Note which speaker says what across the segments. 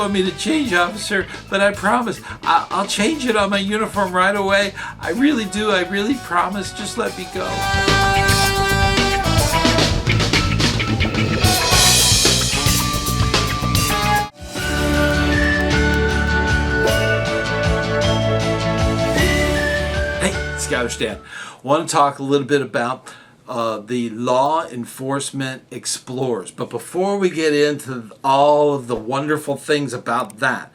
Speaker 1: want me to change, officer, but I promise I'll change it on my uniform right away. I really do. I really promise. Just let me go. ScouterStan. Want to talk a little bit about the law enforcement explorers. But before we get into all of the wonderful things about that,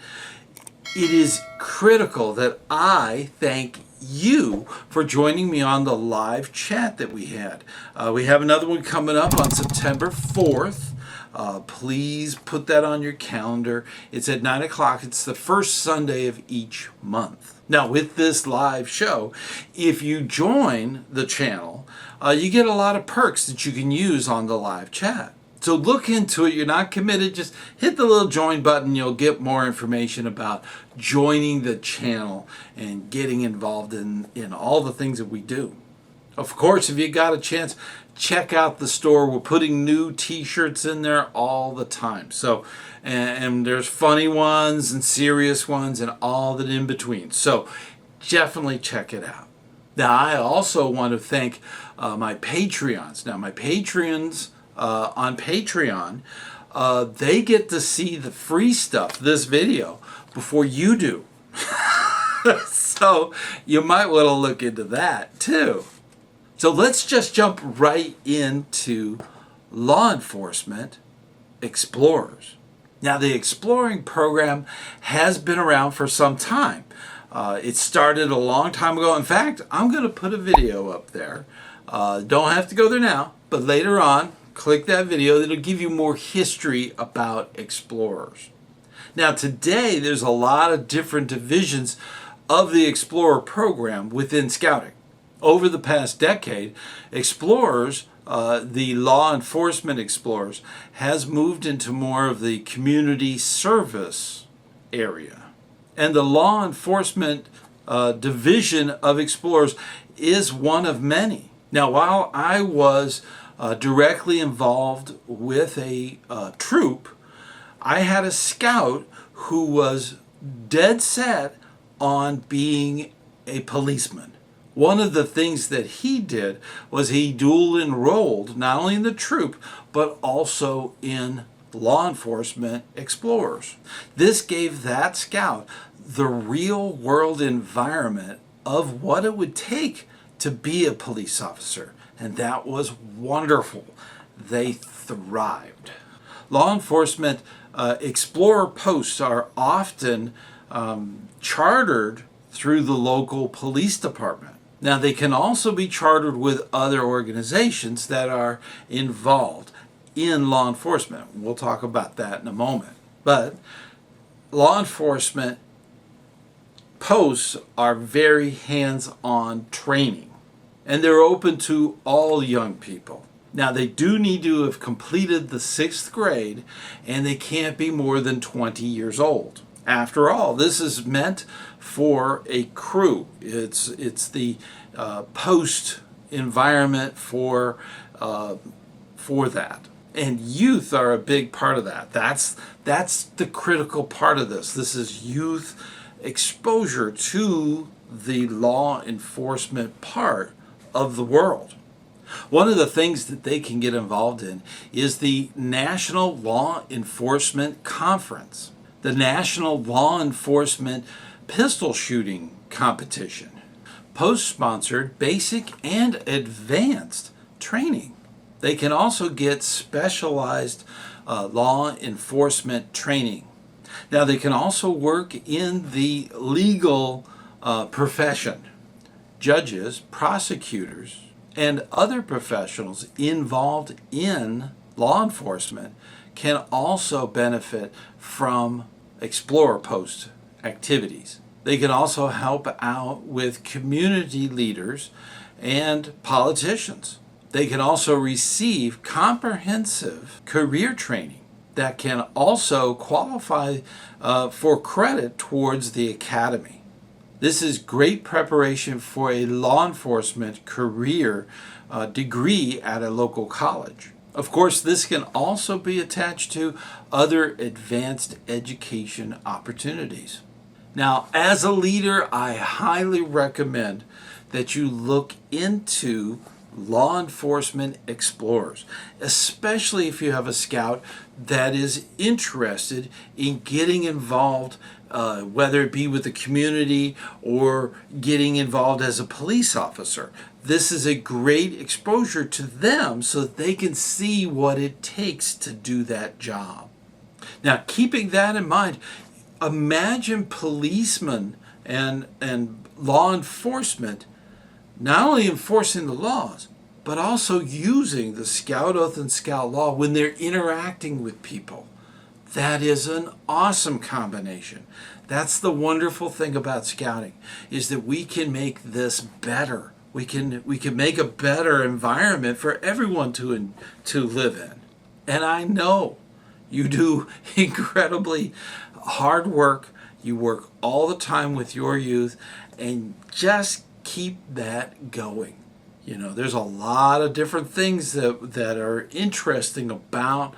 Speaker 1: it is critical that I thank you for joining me on the live chat that we had. We have another one coming up on September 4th. Please put that on your calendar. It's at 9 o'clock. It's the first Sunday of each month. Now, with this live show, if you join the channel, you get a lot of perks that you can use on the live chat. So look into it. You're not committed. Just hit the little join button. You'll get more information about joining the channel and getting involved in all the things that we do. Of course, if you got a chance, check out the store. We're putting new t-shirts in there all the time. So, and there's funny ones and serious ones and all that in between. So definitely check it out. Now, I also want to thank my Patreons. Now, my Patreons on Patreon, they get to see the free stuff, this video, before you do. So you might want to look into that too. So let's just jump right into law enforcement explorers. Now, the exploring program has been around for some time. It started a long time ago. In fact, I'm going to put a video up there. Don't have to go there now, but later on, click that video. It'll give you more history about explorers. Now, today, there's a lot of different divisions of the explorer program within scouting. Over the past decade, explorers, the law enforcement explorers, has moved into more of the community service area. And the law enforcement division of explorers is one of many. Now, while I was directly involved with a troop, I had a scout who was dead set on being a policeman. One of the things that he did was he dual enrolled not only in the troop but also in law enforcement explorers. This gave that scout the real world environment of what it would take to be a police officer, and that was wonderful. They thrived. Law enforcement explorer posts are often chartered through the local police department. Now, they can also be chartered with other organizations that are involved in law enforcement. We'll talk about that in a moment. But law enforcement posts are very hands-on training, and they're open to all young people. Now, they do need to have completed the 6th grade, and they can't be more than 20 years old. After all, this is meant for a crew. It's the post environment for that, and youth are a big part of that. That's the critical part of this. This is youth exposure to the law enforcement part of the world. One of the things that they can get involved in is the National Law Enforcement Conference, the National Law Enforcement Pistol Shooting Competition, post-sponsored basic and advanced training. They can also get specialized law enforcement training. Now, they can also work in the legal profession. Judges, prosecutors, and other professionals involved in law enforcement can also benefit from Explorer Post activities. They can also help out with community leaders and politicians. They can also receive comprehensive career training that can also qualify for credit towards the academy. This is great preparation for a law enforcement career degree at a local college. Of course, this can also be attached to other advanced education opportunities. Now, as a leader, I highly recommend that you look into law enforcement explorers, especially if you have a scout that is interested in getting involved, whether it be with the community or getting involved as a police officer. This is a great exposure to them so that they can see what it takes to do that job. Now, keeping that in mind, imagine policemen and law enforcement not only enforcing the laws, but also using the Scout Oath and Scout Law when they're interacting with people. That is an awesome combination. That's the wonderful thing about scouting, is that we can make this better. We can make a better environment for everyone to live in. And I know you do incredibly hard work. You work all the time with your youth, and just keep that going. You know, there's a lot of different things that are interesting about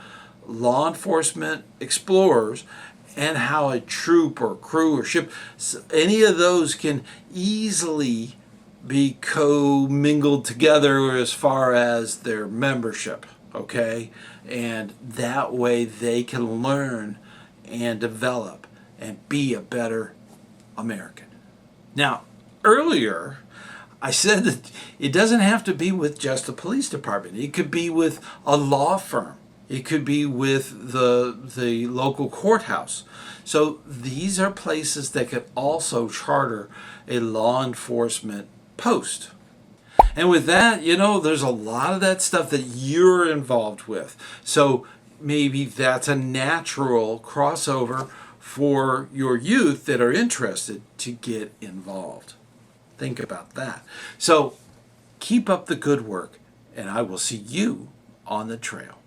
Speaker 1: law enforcement explorers, and how a troop or crew or ship, any of those can easily be co-mingled together as far as their membership, okay? And that way they can learn and develop and be a better American. Now, earlier, I said that it doesn't have to be with just the police department. It could be with a law firm. It could be with the local courthouse. So these are places that could also charter a law enforcement post. And with that, you know, there's a lot of that stuff that you're involved with. So maybe that's a natural crossover for your youth that are interested to get involved. Think about that. So keep up the good work, and I will see you on the trail.